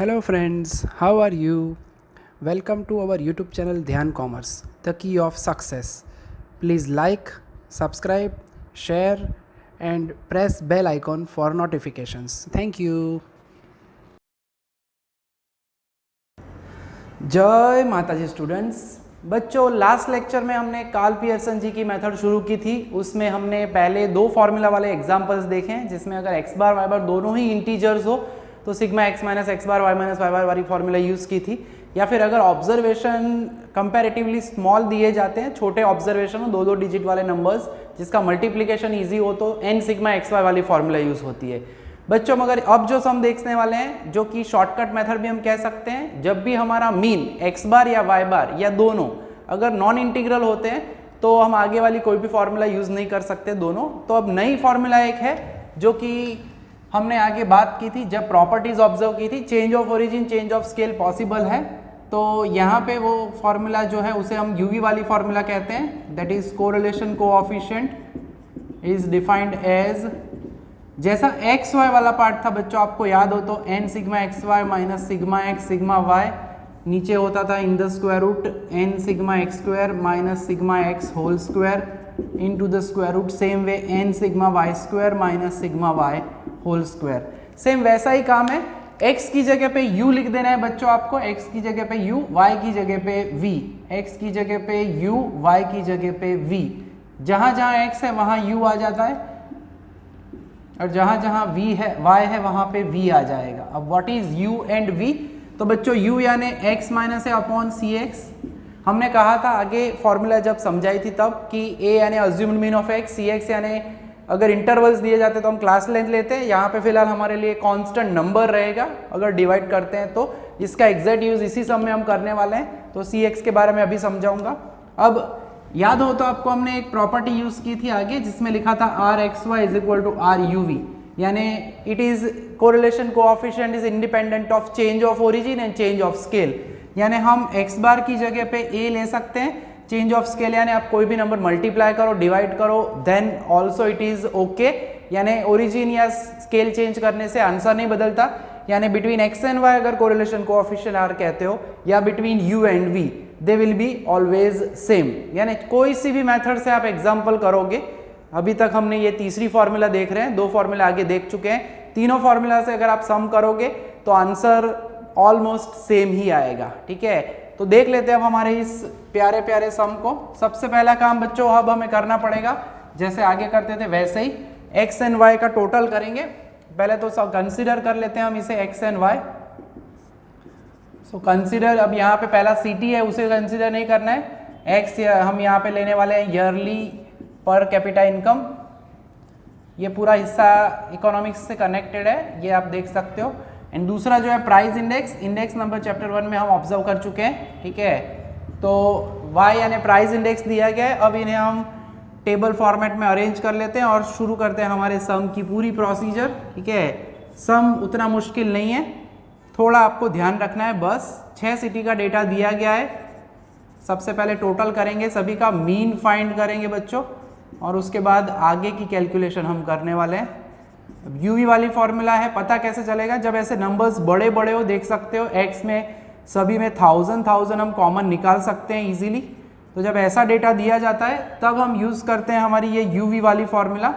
Hello friends, how are you? Welcome to our YouTube channel Dhyan Commerce, the key of success. Please like, subscribe, share and press bell icon for notifications. Thank you. जय माताजी students. बच्चों, last lecture में हमने Karl Pearson जी की method शुरू की थी। उसमें हमने पहले दो फॉर्मूला वाले एग्जांपल्स देखे हैं जिसमें अगर एक्स बार वाई बार दोनों ही इंटीजर्स हो तो सिग्मा एक्स माइनस एक्स बार वाई माइनस वाई बार वाली फॉर्मूला यूज़ की थी, या फिर अगर ऑब्जर्वेशन कंपैरेटिवली स्मॉल दिए जाते हैं, छोटे ऑब्जर्वेशन हो, दो डिजिट वाले नंबर्स जिसका मल्टीप्लिकेशन ईजी हो तो एन सिग्मा एक्स वाई वाली फॉर्मूला यूज़ होती है। बच्चों मगर अब जो सम देखने वाले हैं, जो कि शॉर्टकट मेथड भी हम कह सकते हैं, जब भी हमारा मीन एक्स बार या वाई बार या दोनों अगर नॉन इंटीग्रल होते हैं तो हम आगे वाली कोई भी फॉर्मूला यूज़ नहीं कर सकते दोनों। तो अब नई फॉर्मूला एक है जो कि हमने आगे बात की थी जब प्रॉपर्टीज ऑब्जर्व की थी, change of origin change of scale possible है। तो यहाँ पे वो फॉर्मूला जो है उसे हम यूवी वाली फॉर्मूला कहते हैं, that is correlation coefficient is defined as, जैसा एक्स वाई वाला पार्ट था बच्चों आपको याद हो तो n sigma x y minus sigma x sigma y, नीचे होता था in the square root n sigma x square minus sigma x whole square into the square root, same way n sigma y square minus sigma y whole square. Same वैसा ही काम है, x की जगह पे u लिख देना है बच्चों आपको, x की जगह पे u, y की जगह पे v, x की जगह पे u, y की जगह पे v। जहां जहां x है वहां u आ जाता है और जहां जहां v है y है वहां पे v आ जाएगा। अब what is u and v? तो बच्चों u यानी x माइनस है अपॉन सी एक्स। हमने कहा था आगे फॉर्मूला जब समझाई थी तब कि a यानी assumed mean of x, c x यानी अगर इंटरवल्स दिए जाते तो हम क्लास लेंथ लेते हैं, यहाँ पे फिलहाल हमारे लिए कांस्टेंट नंबर रहेगा अगर डिवाइड करते हैं तो। इसका एग्जैक्ट यूज इसी सम में हम करने वाले हैं, तो सी एक्स के बारे में अभी समझाऊंगा। अब याद हो तो आपको हमने एक प्रॉपर्टी यूज की थी आगे जिसमें लिखा था R X Y is equal to R U V, यानी it is correlation coefficient is independent of change of origin and change of scale. यानी हम एक्स बार की जगह पे ए ले सकते हैं, चेंज ऑफ स्केल यानी आप कोई भी नंबर मल्टीप्लाई करो डिवाइड करो then also it is okay, यानी ओरिजिन या स्केल चेंज करने से आंसर नहीं बदलता। यानी बिटवीन एक्स एंड वाई अगर कोरिलेशन कोएफिशिएंट आर कहते हो या between U and V, they will be always same. यानी कोई सी भी मेथड से आप एग्जांपल करोगे, अभी तक हमने ये तीसरी फॉर्मूला देख रहे हैं, दो फॉर्मूला आगे देख चुके हैं, तीनों फॉर्मूला से अगर आप सम करोगे तो आंसर ऑलमोस्ट सेम ही आएगा। ठीक है, तो देख लेते हैं अब हमारे इस प्यारे प्यारे सम को। सबसे पहला काम बच्चों अब हमें करना पड़ेगा, जैसे आगे करते थे वैसे ही x एंड y का टोटल करेंगे। पहले तो सब कंसीडर कर लेते हैं हम इसे x and y। So consider, अब यहाँ पे पहला ct है उसे कंसीडर नहीं करना है, x हम यहाँ पे लेने वाले हैं ईयरली पर कैपिटा इनकम। ये पूरा हिस्सा इकोनॉमिक्स से कनेक्टेड है, ये आप देख सकते हो। एंड दूसरा जो है price index, index number chapter 1 में हम ऑब्जर्व कर चुके हैं। ठीक है, तो y यानी प्राइस इंडेक्स दिया गया है। अब इन्हें हम टेबल फॉर्मेट में अरेंज कर लेते हैं और शुरू करते हैं हमारे सम की पूरी प्रोसीजर। ठीक है, सम उतना मुश्किल नहीं है, थोड़ा आपको ध्यान रखना है बस। 6 सिटी का डेटा दिया गया है, सबसे पहले टोटल करेंगे, सभी का मीन फाइंड करेंगे बच्चों और उसके बाद आगे की कैलकुलेशन हम करने वाले हैं। यूवी वाली फॉर्मूला है, पता कैसे चलेगा जब ऐसे नंबर्स बड़े बड़े हो, देख सकते हो एक्स में सभी में 1000 हम कॉमन निकाल सकते हैं इजीली। तो जब ऐसा डेटा दिया जाता है तब हम यूज करते हैं हमारी ये यूवी वाली फॉर्मूला।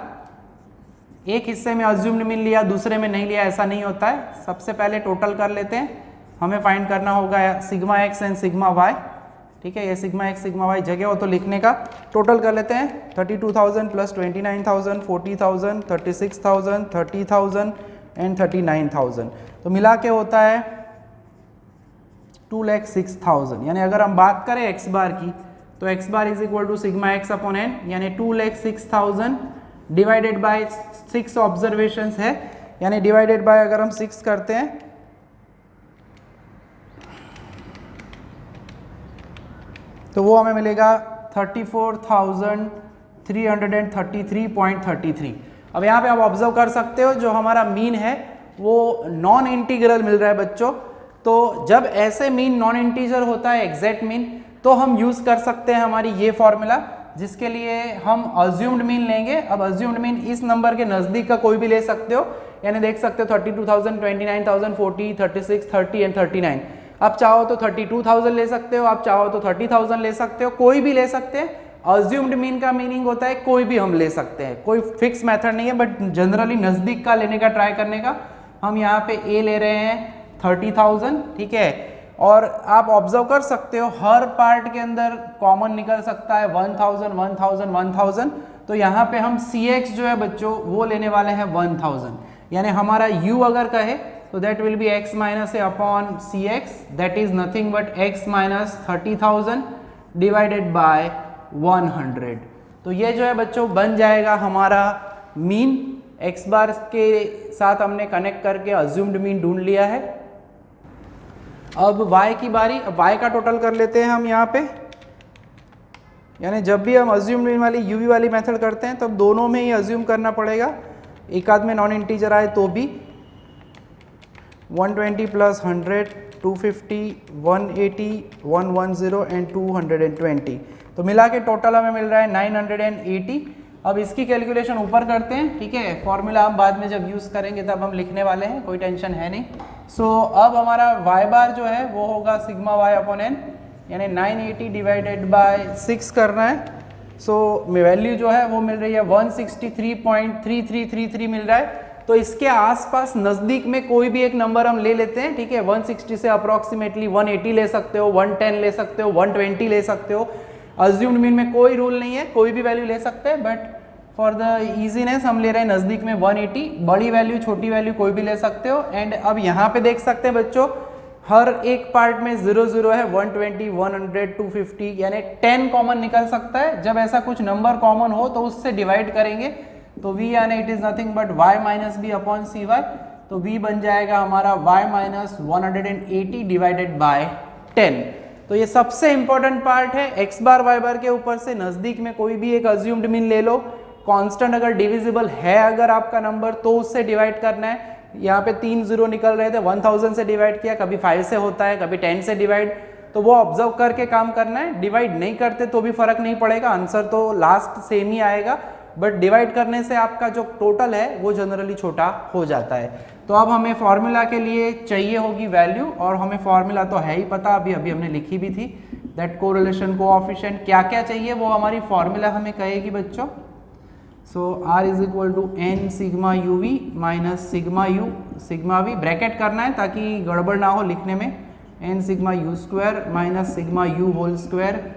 एक हिस्से में अज्यूम्ड मीन लिया दूसरे में नहीं लिया, ऐसा नहीं होता है। सबसे पहले टोटल कर लेते हैं, हमें फाइंड करना होगा sigma x and sigma y. ठीक है, ये सिग्मा एक्स सिग्मा वाई जगह हो तो लिखने का, टोटल कर लेते हैं 32,000 प्लस 29,000 40,000 36,000 30,000 एंड 39,000, तो मिला के होता है 2,06,000। यानी अगर हम बात करें एक्स बार की तो x bar is equal to sigma x upon n, यानी 2,06,000 डिवाइडेड बाय 6 ऑब्जर्वेशंस है, यानी डिवाइडेड बाय अगर हम 6 करते हैं तो वो हमें मिलेगा 34,333.33। अब यहाँ पे आप ऑब्जर्व कर सकते हो जो हमारा मीन है वो नॉन इंटीग्रल मिल रहा है बच्चों। तो जब ऐसे मीन नॉन इंटीजर होता है एग्जैक्ट मीन, तो हम यूज कर सकते हैं हमारी ये फॉर्मूला, जिसके लिए हम अज्यूम्ड मीन लेंगे। अब अज्यूम्ड मीन इस नंबर के नजदीक का कोई भी ले सकते हो, यानी देख सकते हो 32,000, 29,000, 40, 36, 30 एंड 39। आप चाहो तो 32,000 ले सकते हो, आप चाहो तो 30,000 ले सकते हो, कोई भी ले सकते हैं। अज्यूम्ड मीन का मीनिंग होता है कोई भी हम ले सकते हैं, कोई फिक्स मेथड नहीं है, बट जनरली नज़दीक का लेने का ट्राई करने का। हम यहाँ पे ए ले रहे हैं 30,000, ठीक है। और आप ऑब्जर्व कर सकते हो हर पार्ट के अंदर कॉमन निकल सकता है 1000, 1000, 1000। तो यहाँ पे हम Cx जो है बच्चों वो लेने वाले हैं 1000, यानी हमारा u अगर कहे तो that will be x minus a upon Cx, that is nothing but x minus 30,000 divided by 100। तो ये जो है बच्चों बन जाएगा हमारा मीन। x बार के साथ हमने कनेक्ट करके अज्यूम्ड मीन ढूंढ लिया है। अब y की बारी, अब y का टोटल कर लेते हैं हम यहाँ पे, यानी जब भी हम अज्यूम्ड मीन वाली यूवी वाली मेथड करते हैं तब दोनों में ही अज्यूम करना पड़ेगा, एक आध में नॉन इंटीजर आए तो भी। 120 प्लस 100, 250, 180, 110 एंड 220। तो मिला के टोटल हमें मिल रहा है 980। अब इसकी कैलकुलेशन ऊपर करते हैं, ठीक है। फॉर्मूला हम बाद में जब यूज़ करेंगे तब हम लिखने वाले हैं, कोई टेंशन है नहीं। सो अब हमारा y बार जो है वो होगा सिग्मा y अपॉन n, यानी 980 डिवाइडेड बाय 6 करना है। सो वैल्यू जो है वो मिल रही है 163.3333 मिल रहा है। तो इसके आसपास नज़दीक में कोई भी एक नंबर हम ले लेते हैं, ठीक है। 160 से अप्रॉक्सीमेटली 180 ले सकते हो, 110 ले सकते हो, 120 ले सकते हो। अज्यूम्ड मीन में कोई रूल नहीं है, कोई भी वैल्यू ले सकते हैं, बट फॉर द इजीनेस हम ले रहे हैं नज़दीक में 180। बड़ी वैल्यू छोटी वैल्यू कोई भी ले सकते हो। एंड अब यहाँ पे देख सकते हैं बच्चों हर एक पार्ट में 0 0 है, 120, 100, 250, यानी 10 कॉमन निकल सकता है। जब ऐसा कुछ नंबर कॉमन हो तो उससे डिवाइड करेंगे, तो v यानी it is nothing but y minus b upon c y. तो v बन जाएगा हमारा y माइनस 180 डिवाइडेड बाय 10। तो ये सबसे इंपॉर्टेंट पार्ट है। x बार y बार के ऊपर से नज़दीक में कोई भी एक अज्यूम्ड मीन ले लो, कांस्टेंट अगर डिविजिबल है अगर आपका नंबर तो उससे डिवाइड करना है। यहाँ पे 3 0 निकल रहे थे, 1000 से डिवाइड किया, कभी 5 से होता है, कभी 10 से डिवाइड, तो वो ऑब्जर्व करके काम करना है। डिवाइड नहीं करते तो भी फर्क नहीं पड़ेगा, आंसर तो लास्ट सेम ही आएगा, बट डिवाइड करने से आपका जो टोटल है वो जनरली छोटा हो जाता है। तो अब हमें फॉर्मूला के लिए चाहिए होगी वैल्यू, और हमें फॉर्मूला तो है ही पता, अभी हमने लिखी भी थी, दैट कोरिलेशन कोएफिशिएंट। क्या क्या चाहिए वो हमारी फॉर्मूला हमें कहेगी बच्चों। So r is equal to n sigma u v minus sigma u sigma v, bracket करना है ताकि गड़बड़ ना हो लिखने में, n sigma u square minus sigma u whole square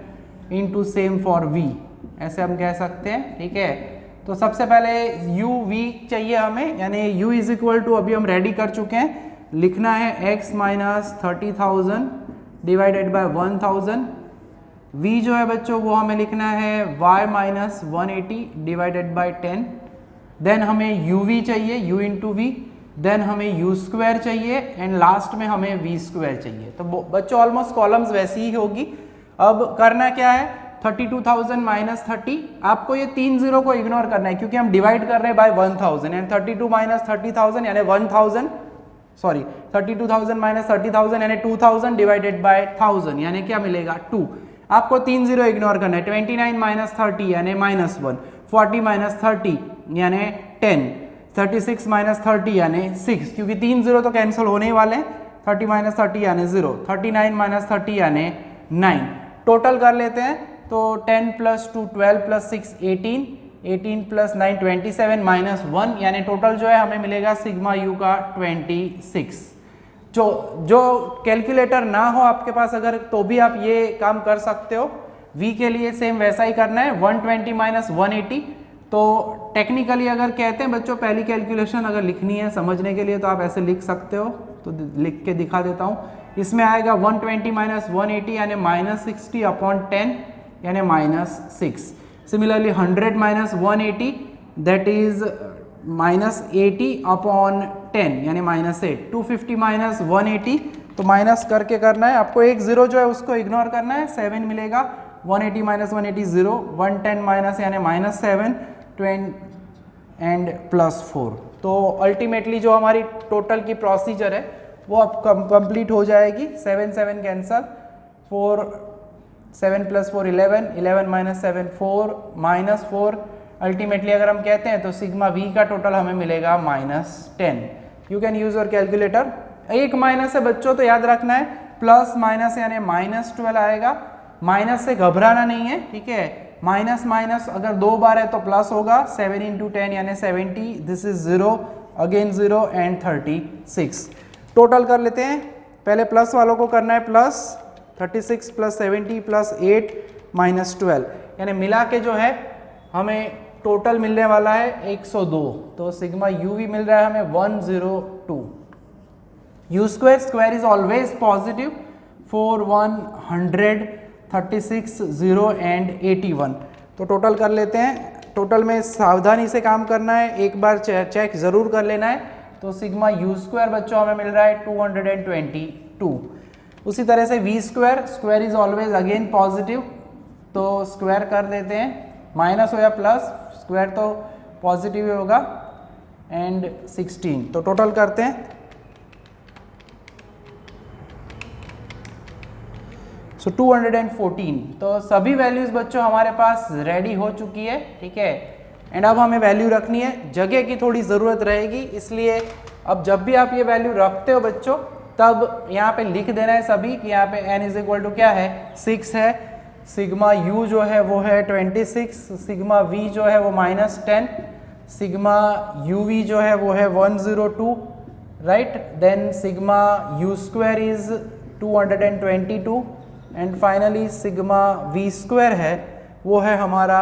into same for v, ऐसे हम कह सकते हैं, ठीक है। तो सबसे पहले u v चाहिए हमें, यानी u इज इक्वल टू अभी हम रेडी कर चुके हैं, लिखना है x minus 30,000 divided by 1000। v जो है बच्चों वो हमें लिखना है y minus 180 divided by 10। Then हमें uv चाहिए, u इंटू वी, देन हमें u स्क्वायर चाहिए, एंड लास्ट में हमें v स्क्वायर चाहिए। तो बच्चों ऑलमोस्ट कॉलम्स वैसी ही होगी। अब करना क्या है, 32,000 माइनस 30, आपको ये 3 0 को इग्नोर करना है क्योंकि हम डिवाइड कर रहे हैं बाय 1000, एंड 32 माइनस 30,000 यानी 1000, सॉरी 32,000 माइनस 30,000 यानी 2000 डिवाइडेड बाय 1000, यानी क्या मिलेगा 2। आपको 3 0 इग्नोर करना है, 29 माइनस 30 यानी माइनस 1, 40 माइनस 30 यानी 10, 36 माइनस 30 यानी 6, क्योंकि 3 0 तो कैंसिल होने ही वाले हैं, 30 माइनस 30 यानी 0, 39 माइनस 30 यानी 9। टोटल कर लेते हैं, तो 10 प्लस 2 12 प्लस 6 18, 18 प्लस 9 27 माइनस 1, यानी टोटल जो है हमें मिलेगा सिग्मा यू का 26। जो कैलकुलेटर ना हो आपके पास अगर, तो भी आप ये काम कर सकते हो। v के लिए सेम वैसा ही करना है, 120 माइनस 180। तो टेक्निकली अगर कहते हैं बच्चों पहली कैलकुलेशन अगर लिखनी है समझने के लिए तो आप ऐसे लिख सकते हो, तो लिख के दिखा देता हूँ। इसमें आएगा 120 माइनस 180 यानी माइनस 60 अपॉन 10 यानी minus 6। Similarly 100 minus 180 that is minus 80 upon 10 यानी माइनस 8। 250 माइनस 180, तो माइनस करके करना है आपको, एक जीरो जो है उसको इग्नोर करना है, 7 मिलेगा। 180 माइनस 180 0, 110 माइनस यानी माइनस 7, 20 एंड प्लस 4। तो अल्टीमेटली जो हमारी टोटल की प्रोसीजर है वो अब कंप्लीट हो जाएगी। 7 7 cancel, 4 7 plus 4 11, 11 minus 7 4 minus 4, ultimately अगर हम कहते हैं तो सिग्मा वी का टोटल हमें मिलेगा -10। You can use your calculator. एक माइनस है बच्चों तो याद रखना है, प्लस माइनस यानी -12 आएगा। माइनस से घबराना नहीं है, ठीक है। माइनस माइनस अगर 2 बार है तो प्लस होगा। 7 × 10 यानी 70, this is 0, again 0 and 36। Total कर लेते हैं। पहले प्लस वालों को करना है, प्लस 36 + 70 + 8 - 12, यानी मिला के जो है हमें टोटल मिलने वाला है 102। तो सिग्मा यू भी मिल रहा है हमें 102। You square, square is always positive. 4, 1, 100, 36, 0 and 81। तो टोटल कर लेते हैं। टोटल में सावधानी से काम करना है, एक बार चेक जरूर कर लेना है। तो सिग्मा यू स्क्वायर बच्चों हमें मिल रहा है 222। उसी तरह से v square, square is always again positive, तो स्क्वायर कर देते हैं। माइनस हो या प्लस, स्क्वायर तो पॉजिटिव ही होगा। एंड 16, तो टोटल करते हैं। सो 214। तो सभी वैल्यूज बच्चों हमारे पास रेडी हो चुकी है, ठीक है। एंड अब हमें वैल्यू रखनी है, जगह की थोड़ी ज़रूरत रहेगी, इसलिए अब जब भी आप ये वैल्यू रखते हो बच्चों तब यहाँ पे लिख देना है सभी कि यहाँ पे n = क्या है, 6 है। सिग्मा u जो है वो है 26, सिग्मा v जो है वो -10, सिग्मा uv जो है वो है 102, right. Then sigma u square is 222 and finally sigma v square है वो है हमारा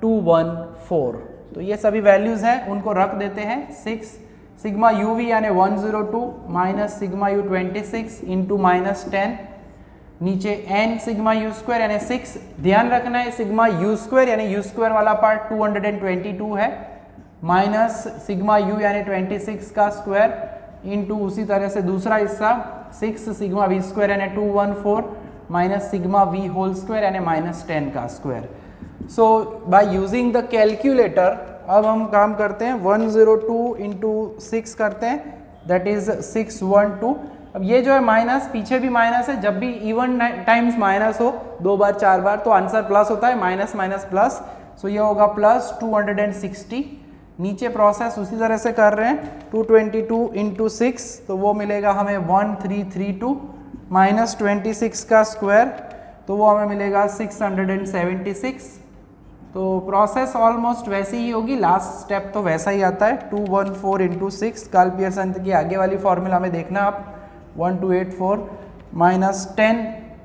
214। तो ये सभी वैल्यूज़ हैं, उनको रख देते हैं। 6 सिग्मा uv यानी 102 माइनस सिग्मा u 26 इंटू -10, नीचे n सिग्मा u स्क्वायर यानी 6। ध्यान रखना है सिग्मा u स्क्वायर यानी u स्क्वायर वाला पार्ट 222 है, माइनस सिग्मा u यानी 26 का स्क्वायर इंटू उसी तरह से दूसरा हिस्सा 6 सिग्मा v स्क्वायर यानी 214 minus sigma v whole square यानी -10 का square. So by using the calculator अब हम काम करते हैं। 102 इंटू 6 करते हैं, दैट इज 612। अब ये जो है माइनस, पीछे भी माइनस है, जब भी इवन टाइम्स माइनस हो 2 बार 4 बार तो आंसर प्लस होता है, माइनस माइनस प्लस। सो ये होगा प्लस 260। नीचे प्रोसेस उसी तरह से कर रहे हैं, 222 इंटू 6 तो वो मिलेगा हमें 1332 माइनस 26 का स्क्वायर तो वो हमें मिलेगा 676। तो प्रोसेस ऑलमोस्ट वैसी ही होगी, लास्ट स्टेप तो वैसा ही आता है। 214 इंटू 6, कार्ल पियर्सन की आगे वाली फॉर्मूला में देखना आप, 1284 -10।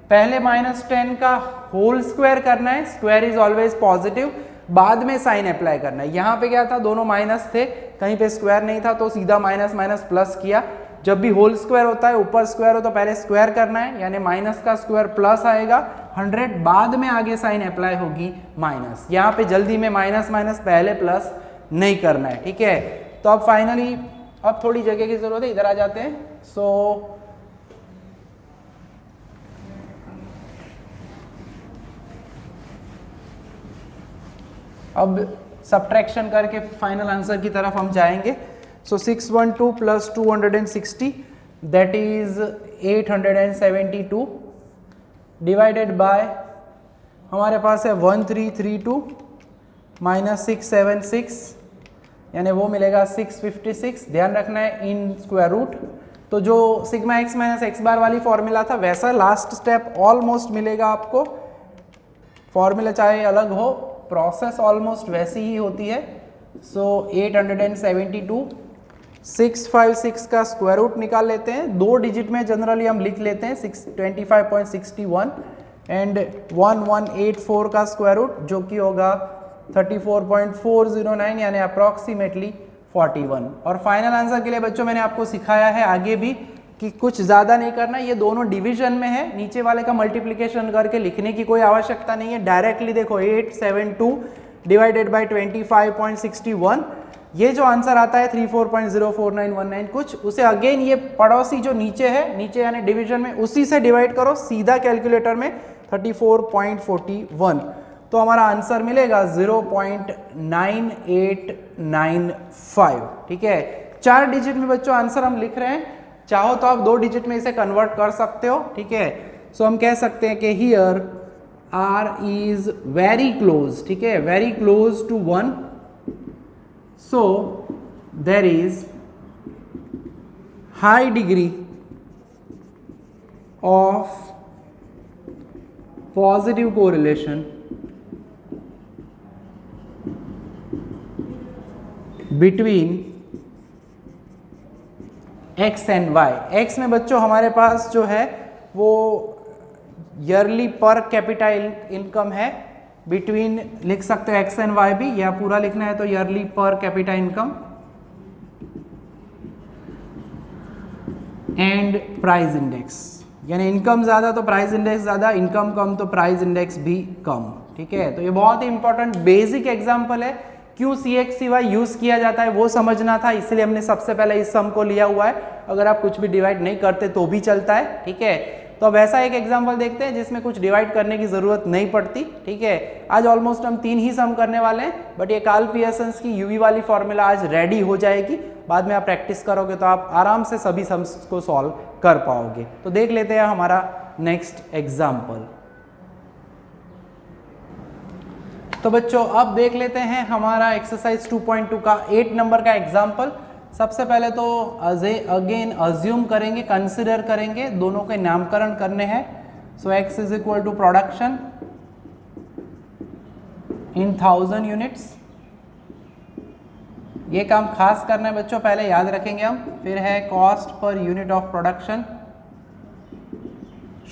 पहले -10 का होल स्क्वायर करना है, स्क्वायर इज ऑलवेज पॉजिटिव, बाद में साइन अप्लाई करना है। यहाँ पे क्या था, दोनों माइनस थे, कहीं पे स्क्वायर नहीं था तो सीधा माइनस माइनस प्लस किया। जब भी होल स्क्वायर होता है, ऊपर स्क्वायर हो तो पहले स्क्वायर करना है, यानी माइनस का स्क्वायर प्लस आएगा 100, बाद में आगे साइन अप्लाई होगी माइनस। यहाँ पे जल्दी में माइनस माइनस पहले प्लस नहीं करना है, ठीक है। तो अब फाइनली अब थोड़ी जगह की जरूरत है, इधर आ जाते हैं। सो अब सब्ट्रैक्शन करके फाइनल आंसर की तरफ हम जाएंगे। सो 612 plus 260 that is 872 divided by हमारे पास है 1332 माइनस 676 यानी वो मिलेगा 656। ध्यान रखना है इन स्क्वायर रूट। तो जो sigma x minus x bar वाली फॉर्मूला था वैसा लास्ट स्टेप ऑलमोस्ट मिलेगा आपको। फॉर्मूला चाहे अलग हो, प्रोसेस ऑलमोस्ट वैसी ही होती है। सो 872 656 का स्क्वायर रूट निकाल लेते हैं। 2 डिजिट में जनरली हम लिख लेते हैं 25.61 एंड 1184 का स्क्वायर रूट जो कि होगा 34.409 यानी अप्रॉक्सीमेटली 41। और फाइनल आंसर के लिए बच्चों मैंने आपको सिखाया है आगे भी कि कुछ ज़्यादा नहीं करना, ये दोनों डिवीजन में है, नीचे वाले का मल्टीप्लिकेशन करके लिखने की कोई आवश्यकता नहीं है। डायरेक्टली देखो 872 डिवाइडेड बाय 25.61, ये जो आंसर आता है 34.04919 कुछ, उसे अगेन ये पड़ोसी जो नीचे है, नीचे यानी डिवीजन में, उसी से डिवाइड करो सीधा कैलकुलेटर में 34.41, तो हमारा आंसर मिलेगा 0.9895। ठीक है, 4 डिजिट में बच्चों आंसर हम लिख रहे हैं, चाहो तो आप 2 डिजिट में इसे कन्वर्ट कर सकते हो। ठीक है, सो हम कह सकते हैं कि here r is very close, ठीक है, very close to 1 So there is high degree of positive correlation between x and y। x में बच्चों हमारे पास जो है वो ईयरली पर कैपिटा इनकम है, बिटवीन लिख सकते हो x एंड y भी, या पूरा लिखना है तो yearly per capita income and price index, यानी इनकम ज़्यादा तो प्राइस इंडेक्स ज़्यादा, इनकम कम तो प्राइस इंडेक्स भी कम। ठीक है, तो ये बहुत ही इंपॉर्टेंट बेसिक एग्जांपल है। क्यों CX/CY यूज़ किया जाता है वो समझना था, इसलिए हमने सबसे पहले इस सम को लिया हुआ है। अगर आप कुछ भी डिवाइड नहीं करते तो भी चलता है। ठीक है, तो अब ऐसा एक एग्जांपल देखते हैं जिसमें कुछ डिवाइड करने की ज़रूरत नहीं पड़ती। ठीक है, आज ऑलमोस्ट हम 3 ही सम करने वाले हैं, बट ये कार्ल पियर्सन्स की यूवी वाली फॉर्मूला आज रेडी हो जाएगी। बाद में आप प्रैक्टिस करोगे तो आप आराम से सभी सम्स को सॉल्व कर पाओगे। तो देख लेते हैं हमारा नेक्स्ट एग्जाम्पल। तो बच्चों अब देख लेते हैं हमारा एक्सरसाइज 2.2 का 8 नंबर का एग्जाम्पल। सबसे पहले तो अगेन अज्यूम करेंगे, कंसिडर करेंगे, दोनों के नामकरण करने हैं। So x is equal to production in 1000 units. ये काम खास करना है बच्चों, पहले याद रखेंगे हम। फिर है cost per unit of production.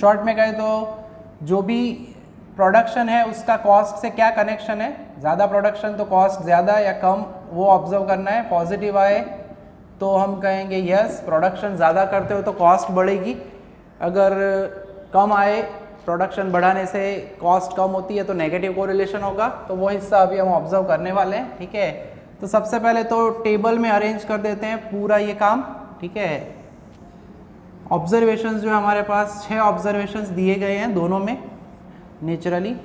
Short में कहें तो जो भी प्रोडक्शन है उसका कॉस्ट से क्या कनेक्शन है, ज़्यादा प्रोडक्शन तो कॉस्ट ज़्यादा या कम वो ऑब्जर्व करना है। पॉजिटिव आए तो हम कहेंगे यस प्रोडक्शन ज़्यादा करते हो तो कॉस्ट बढ़ेगी, अगर कम आए प्रोडक्शन बढ़ाने से कॉस्ट कम होती है तो नेगेटिव कोरिलेशन होगा। तो वो हिस्सा अभी हम ऑब्जर्व करने वाले हैं। ठीक है, तो सबसे पहले तो टेबल में अरेंज कर देते हैं पूरा ये काम। ठीक है, ऑब्जर्वेशंस जो हमारे पास 6 ऑब्जर्वेशंस दिए गए हैं दोनों में नेचुरली।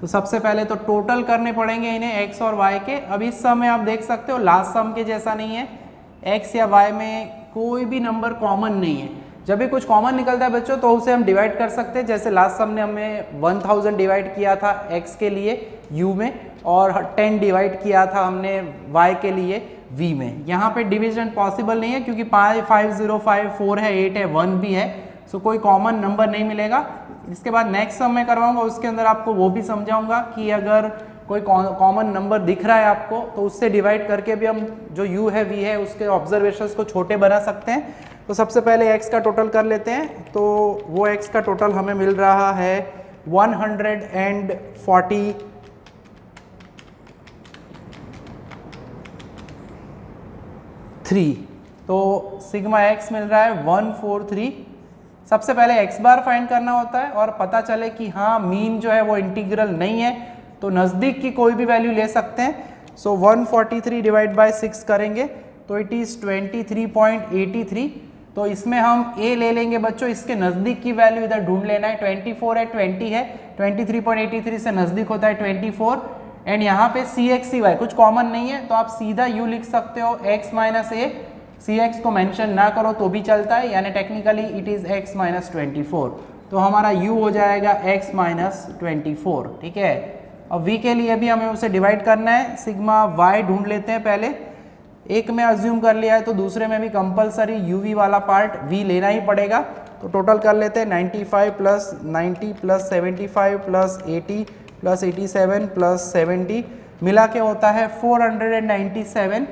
तो सबसे पहले तो टोटल करने पड़ेंगे इन्हें x और y के। अब इस सम में आप देख सकते हो लास्ट सम के जैसा नहीं है, x या y में कोई भी नंबर कॉमन नहीं है। जब भी कुछ कॉमन निकलता है बच्चों तो उसे हम डिवाइड कर सकते हैं। जैसे लास्ट सम ने हमें 1000 डिवाइड किया था x के लिए u में, और 10 डिवाइड किया था हमने y के लिए v में। यहाँ पे डिवीजन पॉसिबल नहीं है क्योंकि 5 0 5 4 है, 8 है, 1 भी है। सो कोई कॉमन नंबर नहीं मिलेगा। इसके बाद नेक्स्ट सम मैं करवाऊंगा, उसके अंदर आपको वो भी समझाऊंगा कि अगर कोई कॉमन नंबर दिख रहा है आपको तो उससे डिवाइड करके भी हम जो u है v है उसके ऑब्जर्वेशंस को छोटे बना सकते हैं। तो सबसे पहले x का टोटल कर लेते हैं। तो वो x का टोटल हमें मिल रहा है 143। तो सिग्मा x मिल रहा है 143। सबसे पहले x बार फाइंड करना होता है, और पता चले कि हाँ मीन जो है वो इंटीग्रल नहीं है तो नज़दीक की कोई भी वैल्यू ले सकते हैं। सो 143 डिवाइड बाय 6 करेंगे तो इट इज़ 23.83। तो इसमें हम a ले लेंगे बच्चों, इसके नज़दीक की वैल्यू इधर ढूंढ लेना है। 24 है, 20 है, 23.83 से नज़दीक होता है 24। एंड यहाँ पे CX/CY कुछ कॉमन नहीं है तो आप सीधा u लिख सकते हो x माइनस a। CX को मेंशन ना करो तो भी चलता है, यानी technically it is x minus 24। तो हमारा u हो जाएगा x माइनस 24। ठीक है, अब v के लिए भी हमें उसे डिवाइड करना है। सिग्मा y ढूंढ लेते हैं पहले। एक में अज्यूम कर लिया है तो दूसरे में भी कंपलसरी uv वाला पार्ट v लेना ही पड़ेगा। तो टोटल कर लेते हैं 95 plus 90 plus 75 plus 80 plus 87 plus 70 मिला के होता है 497।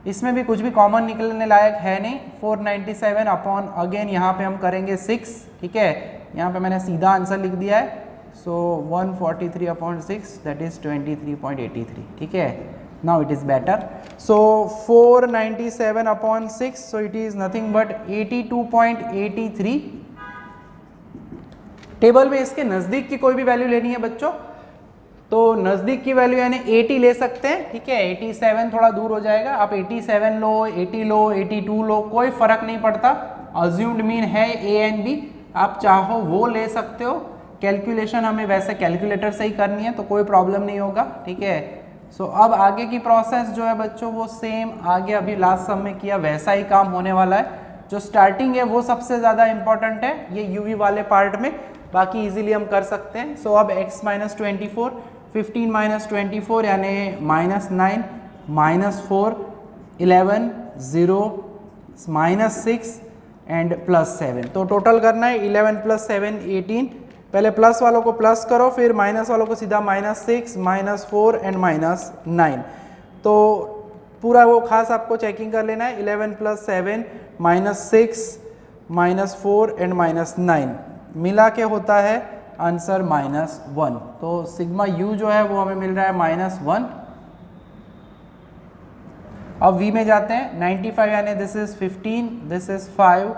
इसमें भी कुछ भी कॉमन निकलने लायक है नहीं। 497 अपॉन अगेन यहाँ पे हम करेंगे 6। ठीक है, यहाँ पे मैंने सीधा आंसर लिख दिया है। सो 143 अपॉन 6 दैट इज 23.83। ठीक है, now it is better. So 497 upon 6 so it is nothing but 82.83। Table में इसके नज़दीक की कोई भी वैल्यू लेनी है बच्चों तो नज़दीक की वैल्यू यानी 80 ले सकते हैं। ठीक है, 87 थोड़ा दूर हो जाएगा। आप 87 लो, 80 लो, 82 लो, कोई फ़र्क नहीं पड़ता। अज्यूम्ड मीन है a एंड b, आप चाहो वो ले सकते हो। कैलकुलेशन हमें वैसे कैलकुलेटर से ही करनी है तो कोई प्रॉब्लम नहीं होगा। ठीक है, सो अब आगे की प्रोसेस जो है बच्चों वो सेम आगे अभी लास्ट सम में किया वैसा ही काम होने वाला है। जो स्टार्टिंग है वो सबसे ज़्यादा इंपॉर्टेंट है ये यूवी वाले पार्ट में, बाकी इजीली हम कर सकते हैं। सो अब x माइनस 24 15 माइनस 24 यानी -9, -4, 11, 0, -6 एंड +7। तो टोटल करना है 11 + 7 18। पहले प्लस वालों को प्लस करो, फिर माइनस वालों को सीधा -6, -4 एंड -9। तो पूरा वो खास आपको चेकिंग कर लेना है। 11 + 7 -6, -4 एंड -9 मिला के होता है आंसर -1। तो सिग्मा यू जो है वो हमें मिल रहा है -1। अब v में जाते हैं। 95 यानी दिस इज 15, दिस इज 5,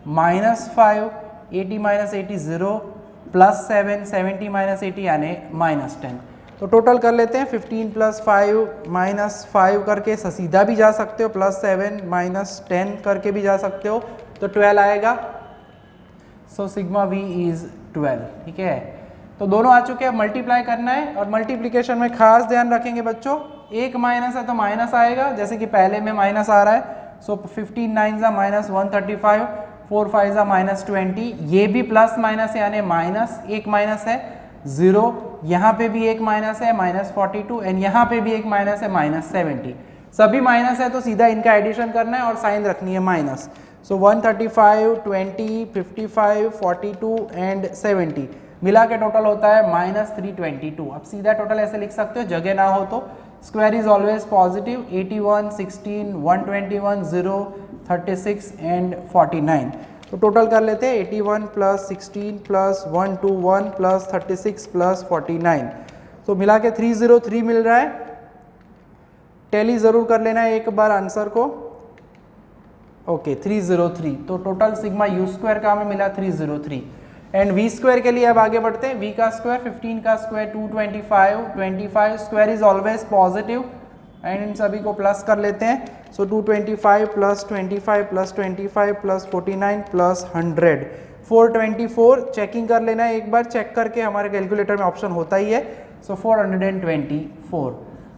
-5, 80 - 80 0, +7, 70 - 80 यानी -10। तो टोटल कर लेते हैं। 15 + 5 -5 करके सीधा भी जा सकते हो, +7 -10 करके भी जा सकते हो, तो 12 आएगा। So sigma v is 12। ठीक है, तो दोनों आ चुके हैं। मल्टीप्लाई करना है और मल्टीप्लिकेशन में खास ध्यान रखेंगे बच्चों, एक माइनस है तो माइनस आएगा, जैसे कि पहले में माइनस आ रहा है। सो 15 9 -135, 4 5 -20, ये भी प्लस माइनस यानी माइनस, एक माइनस है 0, यहाँ पे भी एक माइनस है -42 एंड यहाँ पे भी एक माइनस है -70। सभी माइनस है तो सीधा इनका एडिशन करना है और साइन रखनी है माइनस। सो 135, 20, 55, 42 एंड 70 मिला के टोटल होता है -322। अब सीधा टोटल ऐसे लिख सकते हो, जगह ना हो तो। Square is always positive. 81, 16, 121, 0, 36 and 49। तो टोटल कर लेते हैं। 81 + 16 + 121 + 36 + 49। तो मिला के 303 मिल रहा है। टैली ज़रूर कर लेना है एक बार आंसर को। ओके 303। तो टोटल सिग्मा यू स्क्वायर का हमें मिला 303। एंड वी स्क्वायर के लिए अब आगे बढ़ते हैं। वी का स्क्वायर 15 का square 225, 25 square is always positive and in सभी को प्लस कर लेते हैं। सो 225 + 25 + 25 + 49 + 100, 424। चेकिंग कर लेना है एक बार, चेक करके हमारे कैलकुलेटर में ऑप्शन होता ही है। सो 424।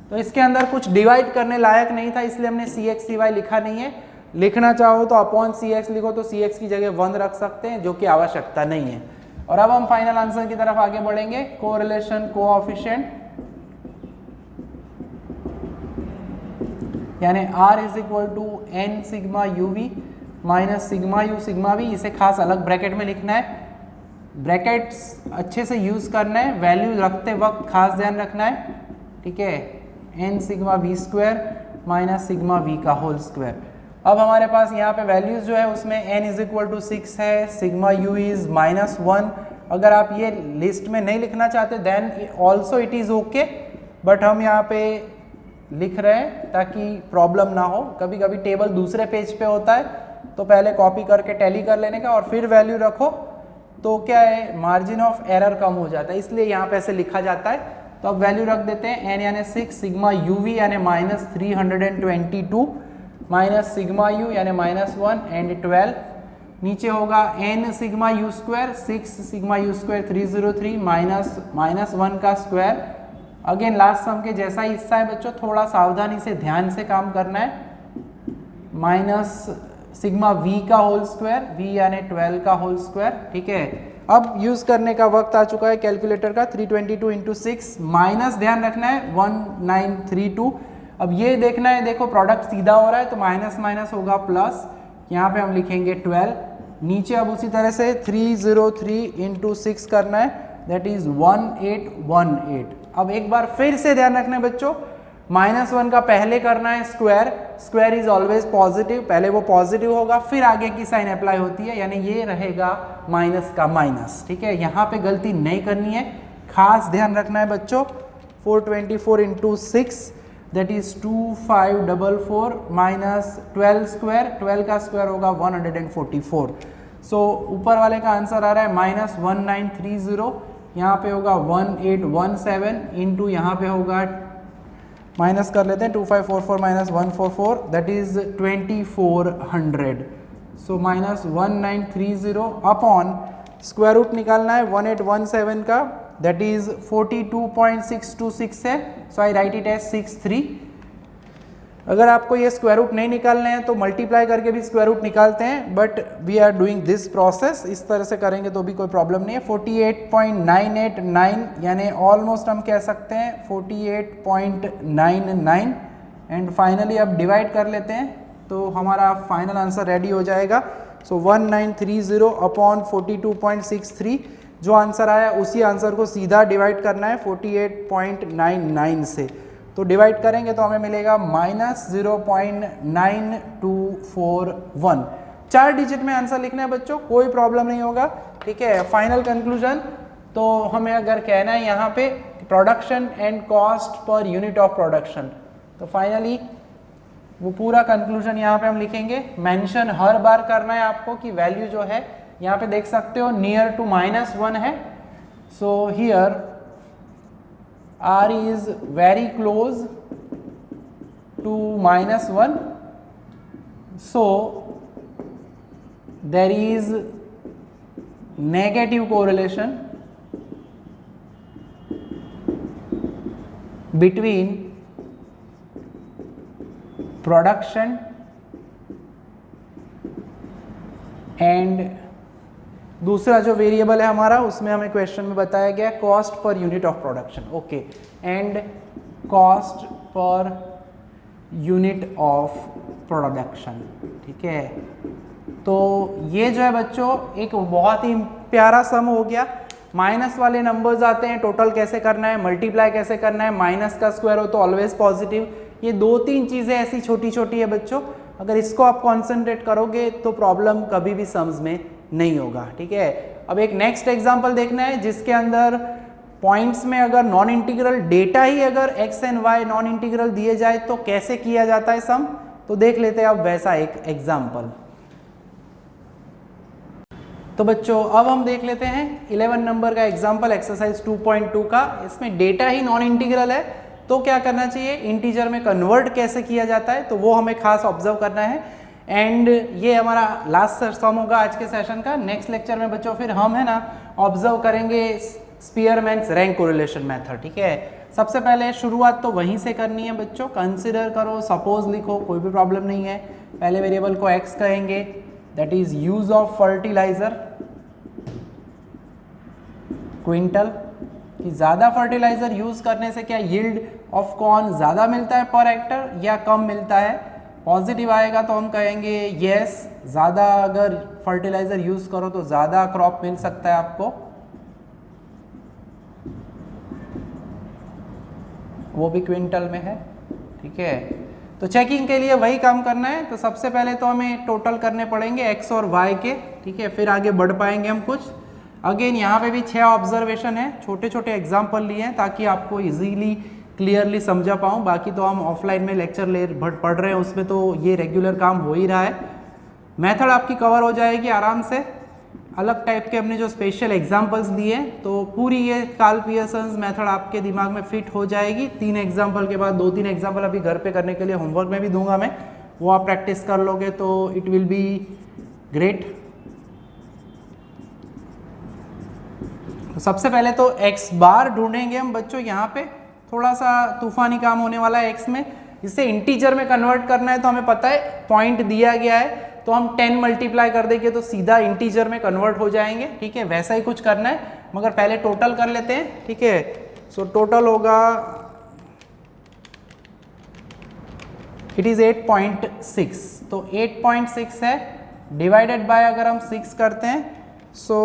तो इसके अंदर कुछ डिवाइड करने लायक नहीं था, इसलिए हमने CX CY लिखा नहीं है। लिखना चाहो तो अपॉन CX लिखो, तो CX की जगह 1 रख सकते हैं, जो कि आवश्यकता नहीं है। और अब हम फाइनल आंसर की तरफ आगे बढ़ेंगे। कोरिलेशन कोएफिशिएंट यानी R = n sigma UV minus sigma U sigma V। इसे खास अलग ब्रैकेट में लिखना है, ब्रैकेट्स अच्छे से यूज करना है, वैल्यू रखते वक्त खास ध्यान रखना है। ठीक है, n sigma V square minus sigma V का होल स्क्वायर। अब हमारे पास यहाँ पे वैल्यूज जो है उसमें n = 6 है, सिग्मा u इज -1। अगर आप ये लिस्ट में नहीं लिखना चाहते then also it is okay, but हम यहाँ पे लिख रहे हैं ताकि प्रॉब्लम ना हो। कभी कभी टेबल दूसरे पेज पे होता है, तो पहले कॉपी करके टैली कर लेने का और फिर वैल्यू रखो, तो क्या है मार्जिन ऑफ एरर कम हो जाता है, इसलिए यहाँ पे ऐसे लिखा जाता है। तो अब वैल्यू रख देते हैं। n यानी 6, सिग्मा uv यानी -322 माइनस सिग्मा u यानी -1 एंड 12। नीचे होगा n sigma u square, 6 sigma u square 303 minus 1 का स्क्वायर। अगेन लास्ट सम के जैसा ही हिस्सा है बच्चों, थोड़ा सावधानी से ध्यान से काम करना है। माइनस सिग्मा v का होल स्क्वायर, v यानी 12 का होल स्क्वायर। ठीक है, अब यूज करने का वक्त आ चुका है कैलकुलेटर का। 322 × 6 माइनस ध्यान रखना है 1932। अब ये देखना है, देखो प्रोडक्ट सीधा हो रहा है तो माइनस माइनस होगा प्लस, यहाँ पे हम लिखेंगे 12। नीचे अब उसी तरह से 303 × 6 करना है, दैट इज 1818। अब एक बार फिर से ध्यान रखना है बच्चों, -1 का पहले करना है square, square is always positive, पहले वो पॉजिटिव होगा फिर आगे की साइन अप्लाई होती है, यानी ये रहेगा माइनस का माइनस। ठीक है, यहाँ पे गलती नहीं करनी है, खास ध्यान रखना है बच्चों। 424 × 6 दैट इज 2544 माइनस 12 स्क्वायर, 12 का स्क्वायर होगा 144। सो ऊपर वाले का आंसर आ रहा है -1930, यहाँ पे होगा 1817 इंटू यहाँ पे होगा माइनस कर लेते हैं 2544 minus 144 that is 2400। So -1930 upon square root निकालना है 1817 का, दैट इज 42.626 है। So I write it as 63 अगर आपको ये स्क्वायर रूट नहीं निकालने हैं तो मल्टीप्लाई करके भी स्क्वायर रूट निकालते हैं, but we are doing this process, इस तरह से करेंगे तो भी कोई प्रॉब्लम नहीं है। 48.989 यानी ऑलमोस्ट हम कह सकते हैं 48.99 एंड फाइनली अब डिवाइड कर लेते हैं तो हमारा फाइनल आंसर रेडी हो जाएगा। सो 1930 अपॉन 42.63 जो आंसर आया उसी आंसर को सीधा डिवाइड करना है 48.99 से, तो डिवाइड करेंगे तो हमें मिलेगा -0.9241। 4 डिजिट में आंसर लिखना है बच्चों, कोई प्रॉब्लम नहीं होगा, ठीक है। फाइनल कंक्लूजन तो हमें अगर कहना है यहाँ पे production and cost per unit of production, तो फाइनली वो पूरा कंक्लूजन यहाँ पे हम लिखेंगे। मेंशन हर बार करना है आपको कि वैल्यू जो है यहाँ पे देख सकते हो नियर टू -1 है, so here R is very close to -1, so there is negative correlation between production and दूसरा जो वेरिएबल है हमारा उसमें हमें क्वेश्चन में बताया गया cost per unit of production, okay, and cost per unit of production, ठीक है। तो ये जो है बच्चों एक बहुत ही प्यारा सम हो गया। माइनस वाले नंबर्स आते हैं, टोटल कैसे करना है, मल्टीप्लाई कैसे करना है, माइनस का स्क्वायर हो तो ऑलवेज पॉजिटिव, ये 2-3 चीज़ें ऐसी छोटी छोटी है बच्चों, अगर इसको आप कॉन्सेंट्रेट करोगे तो प्रॉब्लम कभी भी सम्स में नहीं होगा, ठीक है। अब एक नेक्स्ट एग्जांपल देखना है जिसके अंदर पॉइंट्स में अगर नॉन इंटीग्रल डेटा ही अगर x and y non integral दिए जाए तो कैसे किया जाता है सम, तो देख लेते हैं अब वैसा एक एग्जांपल। तो बच्चों अब हम देख लेते हैं 11 नंबर का एग्जांपल एक्सरसाइज 2.2 का। इसमें डेटा ही नॉन इंटीग्रल है तो क्या करना चाहिए, इंटीजर में कन्वर्ट कैसे किया जाता है तो वो हमें खास ऑब्जर्व करना है। एंड ये हमारा लास्ट सम होगा आज के सेशन का। नेक्स्ट लेक्चर में बच्चों फिर हम है ना ऑब्जर्व करेंगे स्पीयरमैन्स रैंक कोरिलेशन मेथड, ठीक है। सबसे पहले शुरुआत तो वहीं से करनी है बच्चों, कंसिडर करो, सपोज लिखो, कोई भी प्रॉब्लम नहीं है। पहले वेरिएबल को x कहेंगे, that is use of fertiliser quintal, कि ज़्यादा फर्टिलाइजर यूज करने से क्या यील्ड ऑफ कॉर्न ज़्यादा मिलता है पर हेक्टर या कम मिलता है। पॉजिटिव आएगा तो हम कहेंगे यस, ज़्यादा अगर फर्टिलाइजर यूज करो तो ज़्यादा क्रॉप मिल सकता है आपको, वो भी क्विंटल में है, ठीक है। तो चेकिंग के लिए वही काम करना है। तो सबसे पहले तो हमें टोटल करने पड़ेंगे x और y के, ठीक है, फिर आगे बढ़ पाएंगे हम कुछ। अगेन यहाँ पे भी 6 ऑब्जर्वेशन है, छोटे छोटे एग्जाम्पल लिए हैं ताकि आपको इजीली क्लियरली समझा पाऊँ। बाकी तो हम ऑफलाइन में लेक्चर पढ़ रहे हैं, उसमें तो ये रेगुलर काम हो ही रहा है। मेथड आपकी कवर हो जाएगी आराम से। अलग टाइप के हमने जो स्पेशल एग्जाम्पल्स दिए तो पूरी ये कार्ल पियर्सन मेथड आपके दिमाग में फिट हो जाएगी। 3 एग्जाम्पल के बाद 2-3 एग्जाम्पल अभी घर पे करने के लिए होमवर्क में भी दूंगा मैं, वो आप प्रैक्टिस कर लोगे तो इट विल बी ग्रेट। सबसे पहले तो x बार ढूंढेंगे हम बच्चों। यहाँ पे थोड़ा सा तूफानी काम होने वाला है x में, इसे इंटीजर में कन्वर्ट करना है। तो हमें पता है पॉइंट दिया गया है तो हम 10 मल्टीप्लाई कर देंगे तो सीधा इंटीजर में कन्वर्ट हो जाएंगे, ठीक है। वैसा ही कुछ करना है, मगर पहले टोटल कर लेते हैं, ठीक है। सो टोटल होगा, इट इज 8.6, तो 8.6 है, डिवाइडेड बाय अगर हम 6 करते हैं सो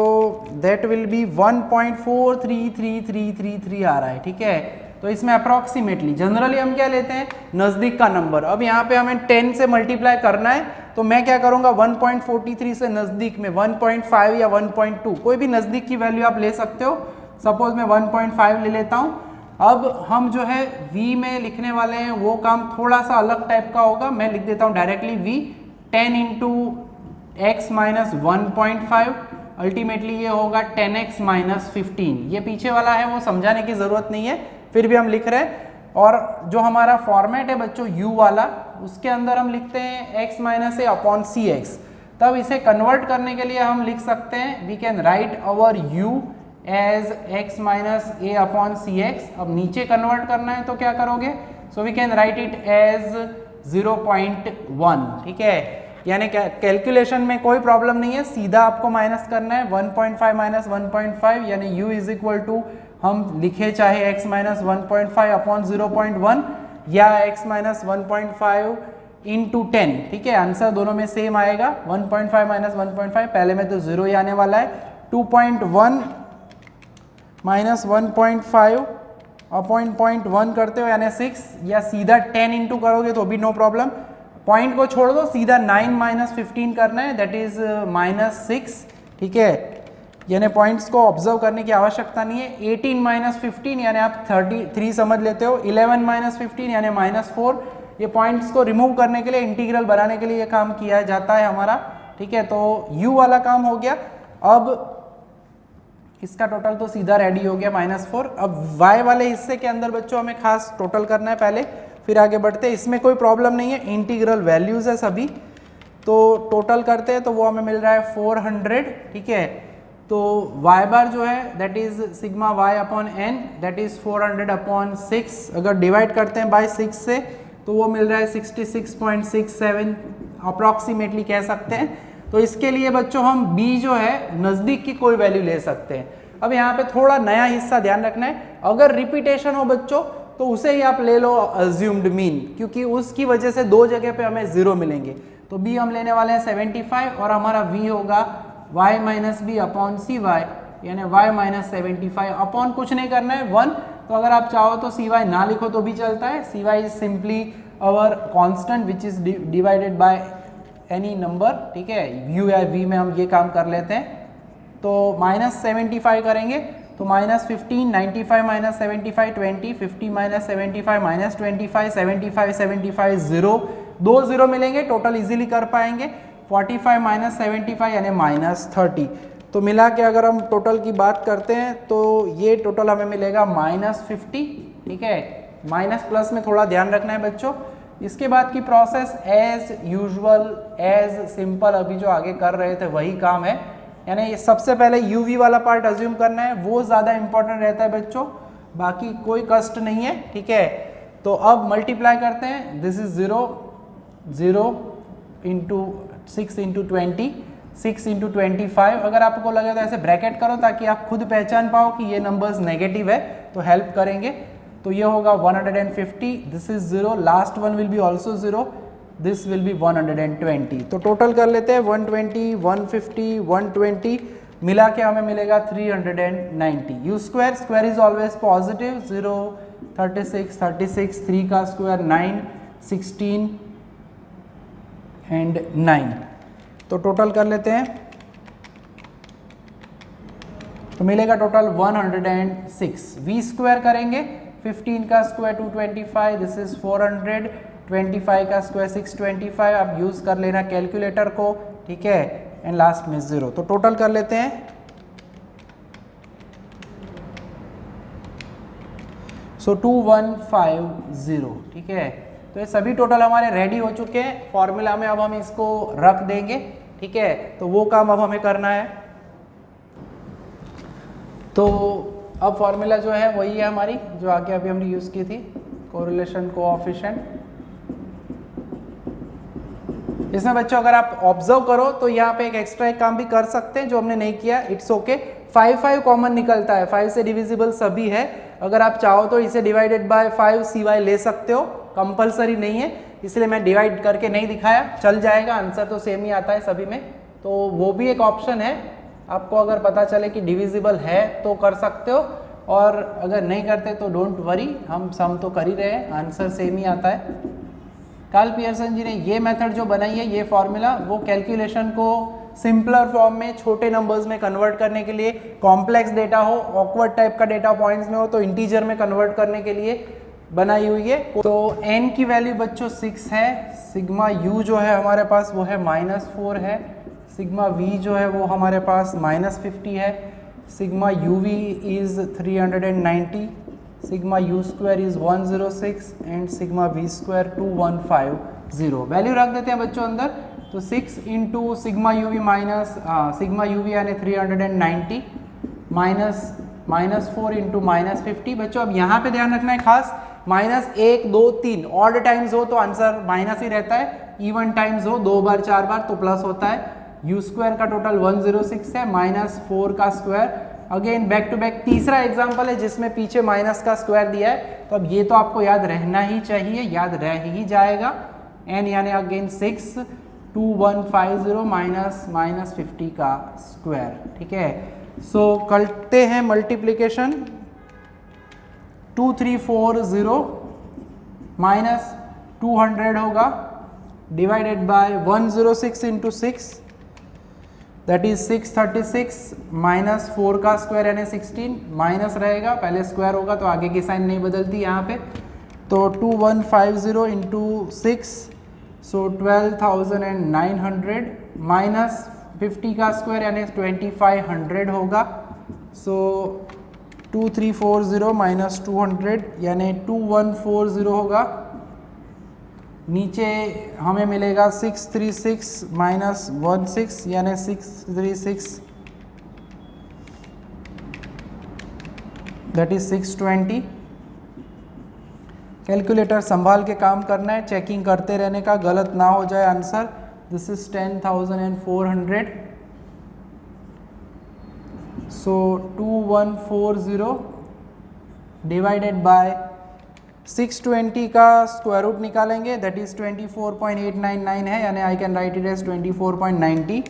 दैट विल बी 1.433333 आ रहा है, ठीक है। तो इसमें अप्रॉक्सीमेटली जनरली हम क्या लेते हैं, नज़दीक का नंबर। अब यहाँ पे हमें 10 से मल्टीप्लाई करना है तो मैं क्या करूँगा, 1.43 से नज़दीक में 1.5 या 1.2 कोई भी नज़दीक की वैल्यू आप ले सकते हो। सपोज मैं 1.5 ले लेता हूँ। अब हम जो है v में लिखने वाले हैं वो काम थोड़ा सा अलग टाइप का होगा। मैं लिख देता हूँ directly v 10 into x minus 1.5, ultimately ये होगा 10x माइनस 15। ये पीछे वाला है वो समझाने की ज़रूरत नहीं है, फिर भी हम लिख रहे हैं। और जो हमारा फॉर्मेट है बच्चों u वाला, उसके अंदर हम लिखते हैं x minus a upon c x. तब इसे कन्वर्ट करने के लिए हम लिख सकते हैं, we can write our u as x minus a upon c x. अब नीचे कन्वर्ट करना है तो क्या करोगे, so we can write it as 0.1, ठीक है। यानी कैलकुलेशन में कोई प्रॉब्लम नहीं है, सीधा आपको माइनस करना है 1.5 माइनस 1.5 यानी u इज इक्वल टू हम लिखे चाहे x माइनस 1.5 अपॉन 0.1 या x माइनस 1.5 इंटू 10, ठीक है। आंसर दोनों में सेम आएगा, 1.5 माइनस 1.5, पहले में तो 0 ही आने वाला है, 2.1 माइनस 1.5 अपॉन 0.1 करते हो यानी 6, या सीधा 10 इंटू करोगे तो भी नो प्रॉब्लम, पॉइंट को छोड़ दो, सीधा 9 माइनस 15 करना है, दैट इज माइनस 6, ठीक है। यानी पॉइंट्स को ऑब्जर्व करने की आवश्यकता नहीं है। 18 माइनस 15 यानी आप 33 समझ लेते हो, 11 माइनस 15 यानी माइनस 4, ये पॉइंट्स को रिमूव करने के लिए, इंटीग्रल बनाने के लिए ये काम किया जाता है हमारा, ठीक है। तो u वाला काम हो गया, अब इसका टोटल तो सीधा रेडी हो गया -4। अब y वाले हिस्से के अंदर बच्चों हमें खास टोटल करना है पहले, फिर आगे बढ़ते हैं। इसमें कोई प्रॉब्लम नहीं है, इंटीग्रल वैल्यूज है सभी, तो टोटल करते हैं तो वो हमें मिल रहा है 400, ठीक है। तो y बार जो है that is sigma y upon n, that is 400 upon 6, अगर डिवाइड करते हैं बाय 6 से तो वो मिल रहा है 66.67 अप्रॉक्सीमेटली कह सकते हैं। तो इसके लिए बच्चों हम b जो है नज़दीक की कोई वैल्यू ले सकते हैं। अब यहाँ पे थोड़ा नया हिस्सा ध्यान रखना है, अगर रिपीटेशन हो बच्चों तो उसे ही आप ले लो अज्यूम्ड मीन, क्योंकि उसकी वजह से दो जगह पे हमें 0 मिलेंगे। तो b हम लेने वाले हैं 75 और हमारा v होगा y minus b upon c Y, यानी y माइनस 75 अपॉन कुछ नहीं करना है 1। तो अगर आप चाहो तो सी वाई ना लिखो तो भी चलता है, C Y is simply our constant which is divided by any number, ठीक है। u या v में हम ये काम कर लेते हैं। तो माइनस 75 करेंगे तो माइनस 15, 95 माइनस 75 20, 50 माइनस 75 माइनस 25, 75 75 0, 2 0 मिलेंगे, टोटल इजीली कर पाएंगे। 45 माइनस 75 यानी माइनस 30। तो मिला के अगर हम टोटल की बात करते हैं तो ये टोटल हमें मिलेगा -50, ठीक है। माइनस प्लस में थोड़ा ध्यान रखना है बच्चों। इसके बाद की process as usual, as simple, अभी जो आगे कर रहे थे वही काम है, यानी सबसे पहले uv वाला पार्ट अज्यूम करना है, वो ज़्यादा इंपॉर्टेंट रहता है बच्चों, बाकी कोई कष्ट नहीं है, ठीक है। तो अब मल्टीप्लाई करते हैं, this is 0 0 into 6 into 20, 6 into 25, अगर आपको लगे तो ऐसे ब्रैकेट करो ताकि आप खुद पहचान पाओ कि ये नंबर्स नेगेटिव है, तो हेल्प करेंगे। तो ये होगा 150, this is 0, last one will be also 0, this will be 120। तो टोटल कर लेते हैं 120, 150, 120, मिला के हमें मिलेगा 390। You square, square is always positive, 0 36 36, 3 का स्क्वायर 9, 16 एंड 9। तो टोटल कर लेते हैं तो मिलेगा टोटल 106। वी स्क्वायर करेंगे, 15 का स्क्वायर 225, दिस इज 400, 25 का स्क्वायर 625, आप यूज कर लेना कैलकुलेटर को, ठीक है, एंड लास्ट में 0। तो टोटल कर लेते हैं, सो 2150, ठीक है। तो ये सभी टोटल हमारे रेडी हो चुके हैं, फॉर्मूला में अब हम इसको रख देंगे, ठीक है। तो वो काम अब हमें करना है। तो अब फॉर्मूला जो है वही है हमारी जो आगे अभी हमने यूज़ की थी, कोरिलेशन कोएफिशिएंट। इसमें बच्चों अगर आप ऑब्जर्व करो तो यहाँ पे एक एक्स्ट्रा एक काम भी कर सकते हैं जो हमने नहीं किया, इट्स ओके। 5 कॉमन निकलता है, 5 से डिविजिबल सभी है, अगर आप चाहो तो इसे डिवाइडेड बाय 5 cy ले सकते हो, कंपलसरी नहीं है, इसलिए मैं डिवाइड करके नहीं दिखाया, चल जाएगा, आंसर तो सेम ही आता है सभी में। तो वो भी एक ऑप्शन है, आपको अगर पता चले कि डिविजिबल है तो कर सकते हो, और अगर नहीं करते तो डोंट वरी, हम सम तो कर ही रहे हैं, आंसर सेम ही आता है। कार्ल पियर्सन जी ने ये मेथड जो बनाई है, ये फॉर्मूला, वो कैलकुलेशन को सिंपलर फॉर्म में छोटे नंबर्स में कन्वर्ट करने के लिए, कॉम्प्लेक्स डेटा हो, ऑकवर्ड टाइप का डेटा पॉइंट्स में हो तो इंटीजर में कन्वर्ट करने के लिए बनाई हुई है। तो n की वैल्यू बच्चों 6 है, सिग्मा u जो है हमारे पास वो है -4 है, सिग्मा v जो है वो हमारे पास -50 है, sigma uv is 390, sigma u square is 106 and sigma v square 2150। Value रख देते हैं बच्चों अंदर, तो 6 into sigma uv minus sigma uv यानी 390 माइनस -4 इंटू -50। बच्चों अब यहाँ पे ध्यान रखना है खास, माइनस 1 2 3 ऑड टाइम्स हो तो आंसर माइनस ही रहता है, इवन टाइम्स हो 2 बार 4 बार तो प्लस होता है। यू स्क्वायर का टोटल 106 है, माइनस 4 का square. Again back to back तीसरा एग्जांपल है जिसमें पीछे माइनस का स्क्वायर दिया है, तो अब ये तो आपको याद रहना ही चाहिए, याद रह ही जाएगा। एन यानी अगेन 6 2150 माइनस 50 का स्क्वायर, ठीक है। सो करते हैं मल्टीप्लीकेशन, 2340 माइनस 200 होगा divided by 106 into 6 that is 636 minus 4 का स्क्वायर यानी 16, माइनस रहेगा, पहले स्क्वायर होगा तो आगे की साइन नहीं बदलती यहाँ पे। तो 2150 इंटू 6 सो 12,900 माइनस 50 का स्क्वायर यानी 2500 होगा। सो 2340 माइनस 200 यानी 2140 होगा। नीचे हमें मिलेगा 636 माइनस 16 यानी 636 दैट इज 620। कैलकुलेटर संभाल के काम करना है, चेकिंग करते रहने का, गलत ना हो जाए answer. This is 10,400। So 2140 divided by 620 का स्क्वायर रूट निकालेंगे दैट इज 24.899 है, यानी I can write it as 24.90।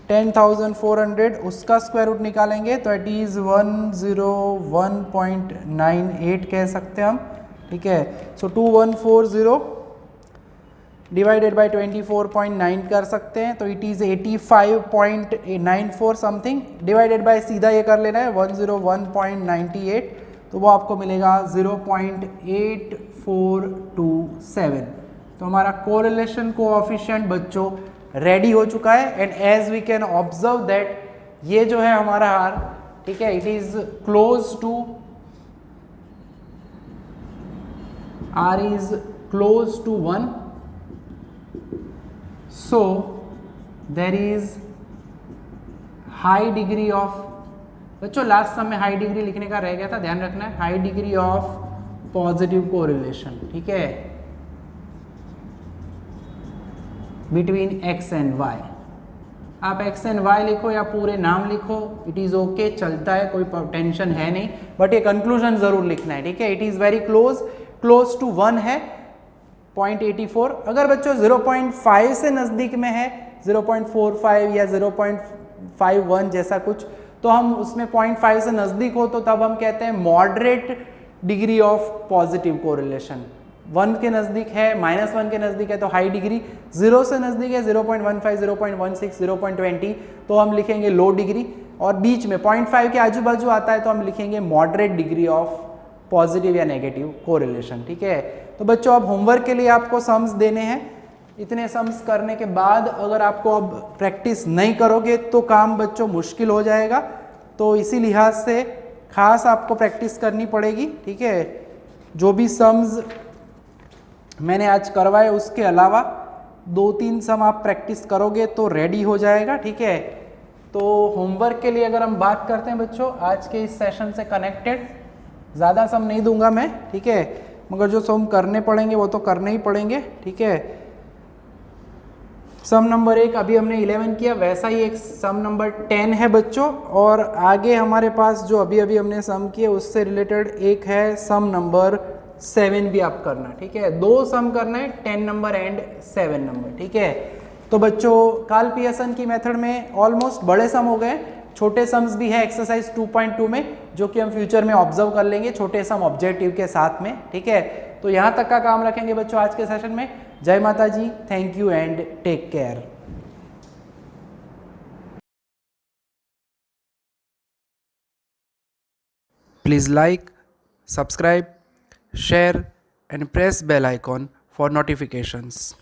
10,400 उसका स्क्वायर रूट निकालेंगे तो इट इज 101.98 कह सकते हैं हम, ठीक है। सो 2140 डिवाइडेड बाय 24.9 कर सकते हैं तो it is 85.94 something, divided by सीधा ये कर लेना है 101.98 तो वो आपको मिलेगा 0.8427। तो हमारा कोरिलेशन कोएफिशिएंट बच्चों रेडी हो चुका है। And as we can observe that ये जो है हमारा हार, ठीक है, it is close to R is close to 1, so there is high degree of, बच्चों लास्ट सम में हाई डिग्री लिखने का रह गया था, ध्यान रखना है, high degree of positive correlation, ठीक है, बिटवीन x एंड y। आप x एंड y लिखो या पूरे नाम लिखो, इट इज ओके, चलता है, कोई टेंशन है नहीं, बट ये कंक्लूजन जरूर लिखना है, ठीक है। It is very close to 1 है 0.84। अगर बच्चों 0.5 से नजदीक में है 0.45 या 0.51 जैसा कुछ, तो हम उसमें 0.5 से नजदीक हो तो तब हम कहते हैं moderate degree of positive correlation. 1 के नजदीक है, -1 के नजदीक है तो हाई डिग्री, 0 से नजदीक है 0.15 0.16 0.20 तो हम लिखेंगे लो डिग्री, और बीच में 0.5 के आजू बाजू आता है तो हम लिखेंगे मॉडरेट डिग्री ऑफ पॉजिटिव या नेगेटिव कोरिलेशन, ठीक है। तो बच्चों अब होमवर्क के लिए आपको सम्स देने हैं। इतने सम्स करने के बाद अगर आपको अब प्रैक्टिस नहीं करोगे तो काम बच्चों मुश्किल हो जाएगा, तो इसी लिहाज से खास आपको प्रैक्टिस करनी पड़ेगी, ठीक है। जो भी सम्स मैंने आज करवाए उसके अलावा 2-3 सम आप प्रैक्टिस करोगे तो रेडी हो जाएगा, ठीक है। तो होमवर्क के लिए अगर हम बात करते हैं बच्चों आज के इस सेशन से कनेक्टेड, ज़्यादा सम नहीं दूंगा मैं, ठीक है, मगर जो सम करने पड़ेंगे वो तो करने ही पड़ेंगे, ठीक है। सम नंबर 1 अभी हमने 11 किया, वैसा ही एक सम नंबर 10 है बच्चों, और आगे हमारे पास जो अभी अभी हमने सम किए उससे रिलेटेड एक है सम नंबर 7 भी आप करना, ठीक है। 2 सम करना है, 10 नंबर एंड 7 नंबर, ठीक है। तो बच्चों कार्ल पियर्सन की मेथड में ऑलमोस्ट बड़े सम हो गए, छोटे सम्स भी है एक्सरसाइज 2.2 में, जो कि हम फ्यूचर में ऑब्जर्व कर लेंगे छोटे सम ऑब्जेक्टिव के साथ में, ठीक है। तो यहाँ तक का काम रखेंगे बच्चों आज के सेशन में। जय माता जी, thank you and take care. Please like, subscribe, share and press bell icon for notifications.